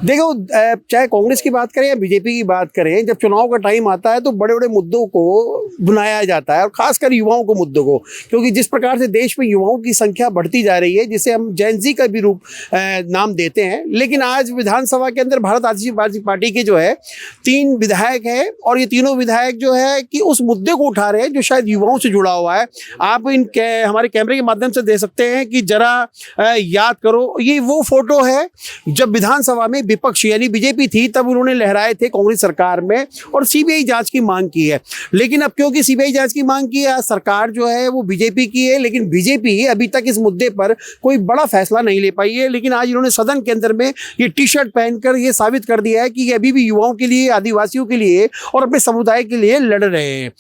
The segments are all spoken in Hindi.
देखो, चाहे कांग्रेस की बात करें या बीजेपी की बात करें, जब चुनाव का टाइम आता है तो बड़े बड़े मुद्दों को बुलाया जाता है और खासकर युवाओं को मुद्दों को, क्योंकि जिस प्रकार से देश में युवाओं की संख्या बढ़ती जा रही है, जिसे हम जेन ज़ी का भी रूप नाम देते हैं। लेकिन आज विधानसभा के अंदर भारत आदिवासी पार्टी के जो है 3 विधायक हैं और ये तीनों विधायक जो है कि उस मुद्दे को उठा रहे हैं जो शायद युवाओं से जुड़ा हुआ है। आप हमारे कैमरे के माध्यम से देख सकते हैं कि जरा याद करो, ये वो फोटो है जब विधानसभा में विपक्ष यानी बीजेपी थी, तब उन्होंने लहराए थे कांग्रेस सरकार में और सीबीआई जांच की मांग की है। लेकिन अब क्योंकि सीबीआई जांच की मांग की है, सरकार जो है वो बीजेपी की है, लेकिन बीजेपी अभी तक इस मुद्दे पर कोई बड़ा फैसला नहीं ले पाई है। लेकिन आज इन्होंने सदन के अंदर में ये टी-शर्ट पहनकर ये साबित कर दिया है कि ये अभी भी युवाओं के लिए, आदिवासियों के लिए और अपने समुदाय के लिए लड़ रहे हैं।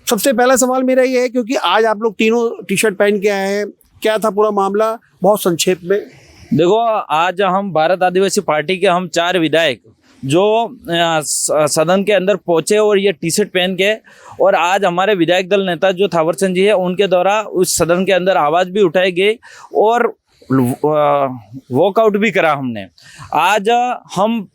सबसे पहला सवाल मेरा ये है, क्योंकि आज आप लोग तीनों टी-शर्ट पहन के आए हैं, क्या था पूरा मामला, बहुत संक्षेप में? देखो, आज हम भारत आदिवासी पार्टी के हम 4 विधायक जो सदन के अंदर पहुंचे और ये टी शर्ट पहन के, और आज हमारे विधायक दल नेता जो थावरचंद जी है उनके द्वारा उस सदन के अंदर आवाज़ भी उठाई गई और वॉकआउट भी करा हमने। आज हम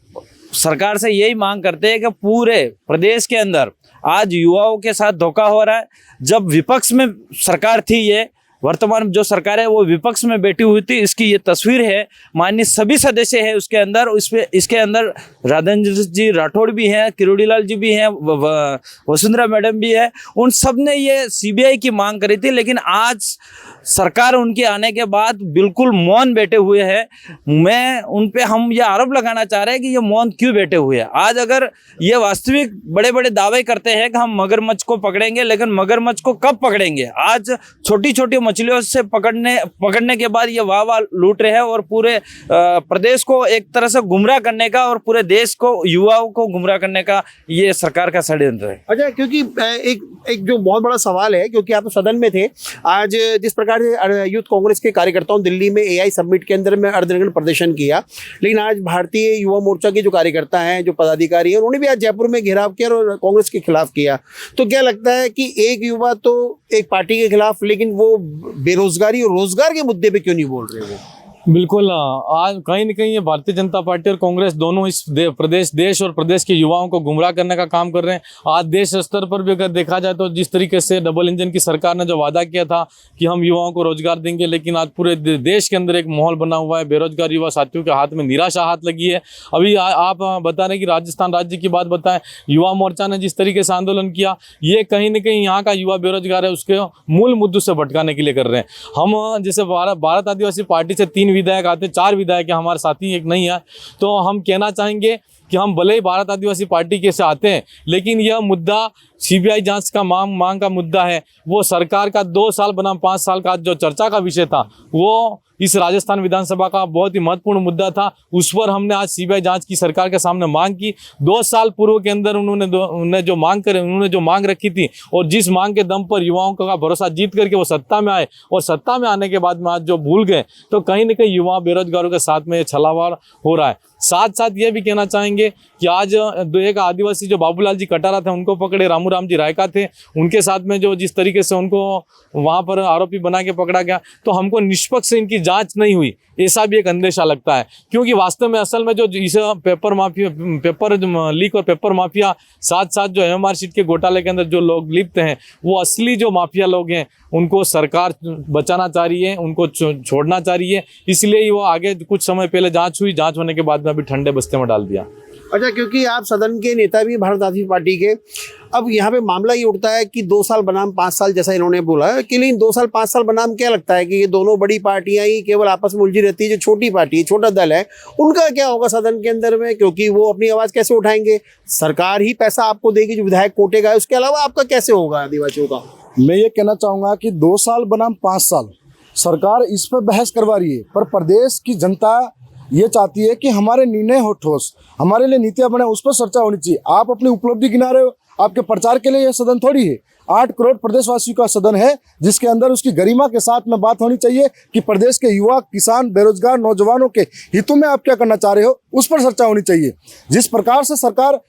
सरकार से यही मांग करते हैं कि पूरे प्रदेश के अंदर आज युवाओं के साथ धोखा हो रहा है। जब विपक्ष में सरकार थी, ये वर्तमान जो सरकार है वो विपक्ष में बैठी हुई थी, इसकी ये तस्वीर है। माननीय सभी सदस्य हैं उसके अंदर, इसके अंदर राजेंद्र जी राठौड़ भी हैं, किरोड़ी लाल जी भी हैं, वसुंधरा मैडम भी है। उन सब ने ये सीबीआई की मांग करी थी, लेकिन आज सरकार उनके आने के बाद बिल्कुल मौन बैठे हुए हैं। मैं उन पे हम ये आरोप लगाना चाह रहे हैं कि ये मौन क्यों बैठे हुए हैं। आज अगर ये वास्तविक बड़े बड़े दावे करते हैं कि हम मगरमच्छ को पकड़ेंगे, लेकिन मगरमच्छ को कब पकड़ेंगे? आज छोटी छोटी मछलियों से पकड़ने के बाद ये वाह लूट रहे हैं और पूरे प्रदेश को एक तरह से गुमराह करने का और पूरे देश को, युवाओं को गुमराह करने का ये सरकार का षड्यंत्र है। अच्छा, क्योंकि एक जो बहुत बड़ा सवाल है, क्योंकि आप तो सदन में थे आज, जिस प्रकार से यूथ कांग्रेस के कार्यकर्ताओं दिल्ली में एआई समिट के अंदर में अर्धनग्न प्रदर्शन किया, लेकिन आज भारतीय युवा मोर्चा के जो कार्यकर्ता हैं, जो पदाधिकारी हैं, उन्होंने भी आज जयपुर में घेराव किया और कांग्रेस के खिलाफ किया। तो क्या लगता है कि एक युवा तो एक पार्टी के खिलाफ, लेकिन वो बेरोजगारी और रोजगार के मुद्दे पे क्यों नहीं बोल रहे हो? बिल्कुल, आज कहीं न कहीं ये भारतीय जनता पार्टी और कांग्रेस दोनों इस देश और प्रदेश के युवाओं को गुमराह करने का काम कर रहे हैं। आज देश स्तर पर भी अगर देखा जाए तो जिस तरीके से डबल इंजन की सरकार ने जो वादा किया था कि हम युवाओं को रोजगार देंगे, लेकिन आज पूरे देश के अंदर एक माहौल बना हुआ है। बेरोजगार युवा साथियों के हाथ में निराशा हाथ लगी है। अभी आप बता रहे हैं कि राजस्थान राज्य की बात बताएं, युवा मोर्चा ने जिस तरीके से आंदोलन किया, ये कहीं न कहीं यहाँ का युवा बेरोजगार है उसके मूल मुद्दों से भटकाने के लिए कर रहे हैं। हम जैसे भारत आदिवासी पार्टी से 3 विधायक आते, 4 विधायक हमारे साथी, एक नहीं है, तो हम कहना चाहेंगे कि हम भले ही भारत आदिवासी पार्टी के से आते हैं, लेकिन यह मुद्दा सीबीआई जांच का मांग का मुद्दा है। वो सरकार का 2 साल बनाम 5 साल का जो चर्चा का विषय था, वो इस राजस्थान विधानसभा का बहुत ही महत्वपूर्ण मुद्दा था। उस पर हमने आज सीबीआई जांच की सरकार के सामने मांग की। 2 साल पूर्व के अंदर उन्होंने जो मांग रखी थी और जिस मांग के दम पर युवाओं का भरोसा जीत करके वो सत्ता में आए, और सत्ता में आने के बाद में आज जो भूल गए, तो कहीं न कहीं युवा बेरोजगारों के साथ में ये छलावा हो रहा है। साथ साथ ये भी कहना चाहेंगे कि आज एक आदिवासी जो बाबूलाल जी कटारा थे उनको पकड़े, रामू जी रायका थे, उनके साथ में जो जिस तरीके से उनको वहाँ पर आरोपी बना के पकड़ा गया, तो हमको निष्पक्ष इनकी जांच नहीं हुई, ऐसा भी एक अंदेशा लगता है। क्योंकि वास्तव में असल में जो इस पेपर लीक और पेपर माफिया, साथ साथ जो एमआर शीट के घोटाले के अंदर जो लोग लिप्त हैं, वो असली जो माफिया लोग हैं, उनको सरकार बचाना चाह रही है, उनको छोड़ना चाह रही है। इसलिए ही वो आगे कुछ समय पहले जांच हुई, जांच होने के बाद में अभी ठंडे बस्ते में डाल दिया। अच्छा, क्योंकि आप सदन के नेता भी भारत आदिवासी पार्टी के, अब यहाँ पे मामला ये उठता है कि 2 साल बनाम 5 साल, जैसा इन्होंने बोला है कि, लेकिन 2 साल 5 साल बनाम क्या लगता है कि ये दोनों बड़ी पार्टियां ही केवल आपस में उलझी रहती है? जो छोटी पार्टी, छोटा दल है, उनका क्या होगा सदन के अंदर में? क्योंकि वो अपनी आवाज़ कैसे उठाएंगे? सरकार ही पैसा आपको देगी जो विधायक कोटे का है, उसके अलावा आपका कैसे होगा आदिवासियों का? मैं ये कहना चाहूँगा कि 2 साल बनाम 5 साल सरकार इस पर बहस करवा रही है, पर प्रदेश की जनता ये चाहती है कि हमारे निर्णय हो ठोस, हमारे लिए नीतियां बने, उस पर चर्चा होनी चाहिए। आप अपनी उपलब्धि गिना रहे हो, आपके प्रचार के लिए यह सदन थोड़ी है। 8 करोड़ प्रदेशवासियों का सदन है, जिसके अंदर उसकी गरिमा के साथ में बात होनी चाहिए कि प्रदेश के युवा, किसान, बेरोजगार नौजवानों के हितों में आप क्या करना चाह रहे हो, उस पर चर्चा होनी चाहिए। जिस प्रकार से सरकार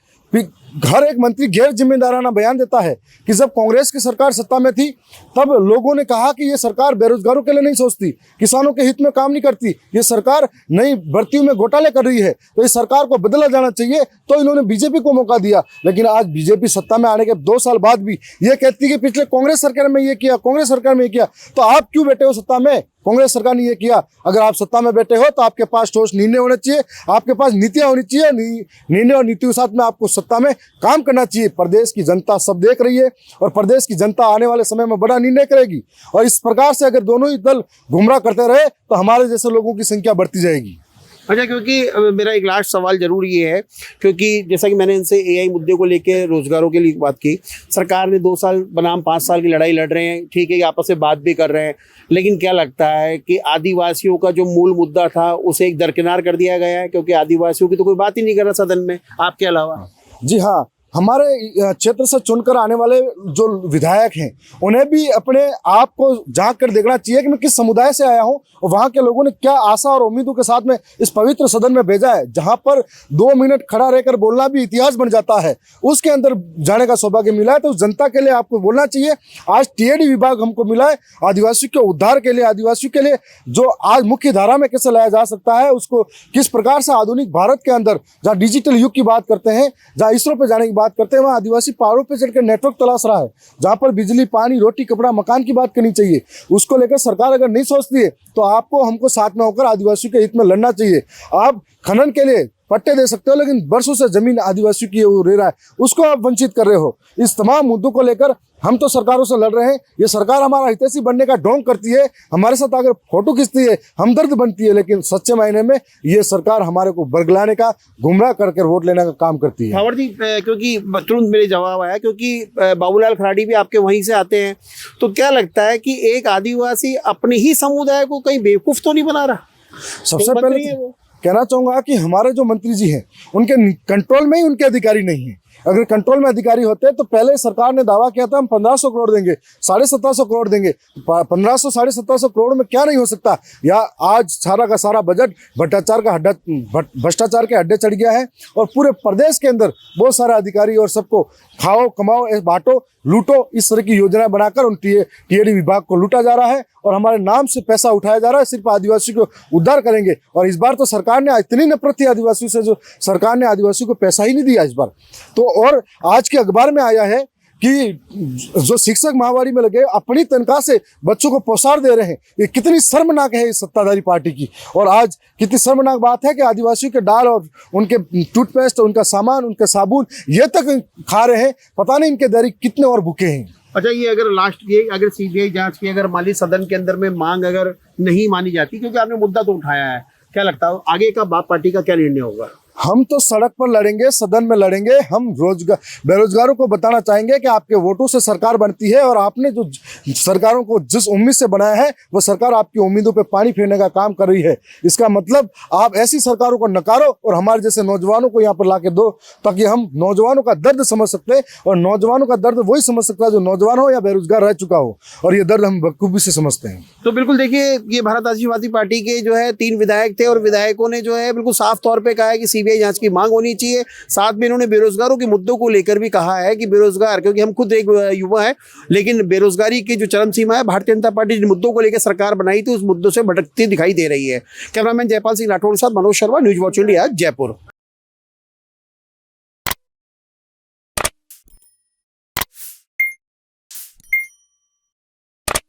हर एक मंत्री गैर जिम्मेदाराना बयान देता है कि जब कांग्रेस की सरकार सत्ता में थी तब लोगों ने कहा कि ये सरकार बेरोजगारों के लिए नहीं सोचती, किसानों के हित में काम नहीं करती, ये सरकार नई भर्तियों में घोटाले कर रही है, तो इस सरकार को बदला जाना चाहिए। तो इन्होंने बीजेपी को मौका दिया। लेकिन आज बीजेपी सत्ता में आने के 2 साल बाद भी ये कहती है कि पिछले कांग्रेस सरकार में ये किया, कांग्रेस सरकार में ये किया। तो आप क्यों बैठे हो सत्ता में? कांग्रेस सरकार ने ये किया। अगर आप सत्ता में बैठे हो तो आपके पास ठोस निर्णय होने चाहिए, आपके पास नीतियां होनी चाहिए, निर्णय और नीतियों के साथ में आपको सत्ता में काम करना चाहिए। प्रदेश की जनता सब देख रही है और प्रदेश की जनता आने वाले समय में बड़ा निर्णय करेगी। और इस प्रकार से अगर दोनों ही दल गुमराह करते रहे तो हमारे जैसे लोगों की संख्या बढ़ती जाएगी। अच्छा, क्योंकि मेरा एक लास्ट सवाल जरूर ये है, क्योंकि जैसा कि मैंने इनसे एआई मुद्दे को लेकर रोजगारों के लिए बात की, सरकार ने 2 साल बनाम 5 साल की लड़ाई लड़ रहे हैं, ठीक है कि आपस में बात भी कर रहे हैं, लेकिन क्या लगता है कि आदिवासियों का जो मूल मुद्दा था उसे एक दरकिनार कर दिया गया है? क्योंकि आदिवासियों की तो कोई बात ही नहीं कर रहा सदन में आपके अलावा। जी हाँ, हमारे क्षेत्र से चुनकर आने वाले जो विधायक हैं उन्हें भी अपने आप को झांक कर देखना चाहिए कि मैं किस समुदाय से आया हूं और वहां के लोगों ने क्या आशा और उम्मीदों के साथ में इस पवित्र सदन में भेजा है, जहां पर 2 मिनट खड़ा रहकर बोलना भी इतिहास बन जाता है। उसके अंदर जाने का सौभाग्य मिला है, तो उस जनता के लिए आपको बोलना चाहिए। आज टीएडी विभाग हमको मिला है आदिवासियों के उद्धार के लिए, आदिवासियों के लिए जो आज मुख्य धारा में कैसे लाया जा सकता है, उसको किस प्रकार से आधुनिक भारत के अंदर जहाँ डिजिटल युग की बात करते हैं, जहाँ इसरो पर जाने की बात करते हैं, वहाँ आदिवासी पहाड़ों पर चढ़कर नेटवर्क तलाश रहा है, जहाँ पर बिजली, पानी, रोटी, कपड़ा, मकान की बात करनी चाहिए। उसको लेकर सरकार अगर नहीं सोचती है तो आपको हमको साथ में होकर आदिवासियों के हित में लड़ना चाहिए। आप खनन के लिए पट्टे दे सकते हो, लेकिन बरसों से जमीन आदिवासियों की वो रह रहा है, उसको आप वंचित कर रहे हो। इस तमाम मुद्दों को लेकर हम तो सरकारों से लड़ रहे हैं। ये सरकार हमारा हितैषी बनने का ढोंग करती है, हमारे साथ अगर फोटो खींचती है, हमदर्द बनती है, लेकिन सच्चे मायने में ये सरकार हमारे को बरगलाने का, गुमराह करके वोट लेने का काम करती है। भावर जी, क्योंकि तुरंत मेरे जवाब आया, क्योंकि बाबूलाल खराड़ी भी आपके वहीं से आते हैं, तो क्या लगता है कि एक आदिवासी अपने ही समुदाय को कहीं बेवकूफ तो नहीं बना रहा? सबसे पहले कहना चाहूंगा कि हमारे जो मंत्री जी हैं उनके कंट्रोल में ही उनके अधिकारी नहीं है। अगर कंट्रोल में अधिकारी होते तो पहले सरकार ने दावा किया था हम 1500 करोड़ देंगे, 1750 करोड़ देंगे। 1500 1750 करोड़ में क्या नहीं हो सकता? या आज सारा का सारा बजट भ्रष्टाचार के अड्डे चढ़ गया है और पूरे प्रदेश के अंदर बहुत सारे अधिकारी और सबको खाओ, कमाओ, बांटो, लूटो, इस तरह की योजना बनाकर उन टीएडी विभाग को लूटा जा रहा है और हमारे नाम से पैसा उठाया जा रहा है। सिर्फ आदिवासियों को उद्धार करेंगे। और इस बार तो सरकार ने इतनी नफरत थी आदिवासियों से, जो सरकार ने आदिवासियों को पैसा ही नहीं दिया इस बार तो। और आज के अखबार में आया है कि जो शिक्षक माहवारी में लगे अपनी तनख्वाह से बच्चों को पोशाक दे रहे हैं। ये कितनी शर्मनाक है इस सत्ताधारी पार्टी की। और आज कितनी शर्मनाक बात है कि आदिवासियों के दाल और उनके टूथपेस्ट, उनका सामान, उनके साबुन ये तक खा रहे हैं। पता नहीं इनके दरिद्र कितने और भूखे हैं। अच्छा, ये अगर लास्ट ये अगर सीबीआई जांच की अगर माली सदन के अंदर में मांग अगर नहीं मानी जाती, क्योंकि आपने मुद्दा तो उठाया है, क्या लगता है आगे का बाप पार्टी का क्या निर्णय होगा? हम तो सड़क पर लड़ेंगे, सदन में लड़ेंगे। हम बेरोजगारों को बताना चाहेंगे कि आपके वोटों से सरकार बनती है और आपने जो सरकारों को जिस उम्मीद से बनाया है वो सरकार आपकी उम्मीदों पे पानी फेरने का काम कर रही है। इसका मतलब आप ऐसी सरकारों को नकारो और हमारे जैसे नौजवानों को यहाँ पर ला के दो, ताकि हम नौजवानों का दर्द समझ सकते हैं। और नौजवानों का दर्द वही समझ सकता है जो नौजवान हो या बेरोजगार रह चुका हो, और ये दर्द हम बखूबी से समझते हैं। तो बिल्कुल देखिए, ये भारत राष्ट्रीयवादी पार्टी के जो है 3 विधायक थे और विधायकों ने जो है बिल्कुल साफ तौर पर कहा है कि सीबीआई जांच की मांग होनी चाहिए। साथ में इन्होंने बेरोजगारों के मुद्दों को लेकर भी कहा है कि बेरोजगार, क्योंकि हम खुद एक युवा है, लेकिन बेरोजगारी की जो चरम सीमा है, भारतीय जनता पार्टी जिन मुद्दों को लेकर सरकार बनाई थी उस मुद्दों से भटकती दिखाई दे रही है। कैमरामैन जयपाल सिंह राठौर के साथ Manoj Sharma, news watch India, Jaipur.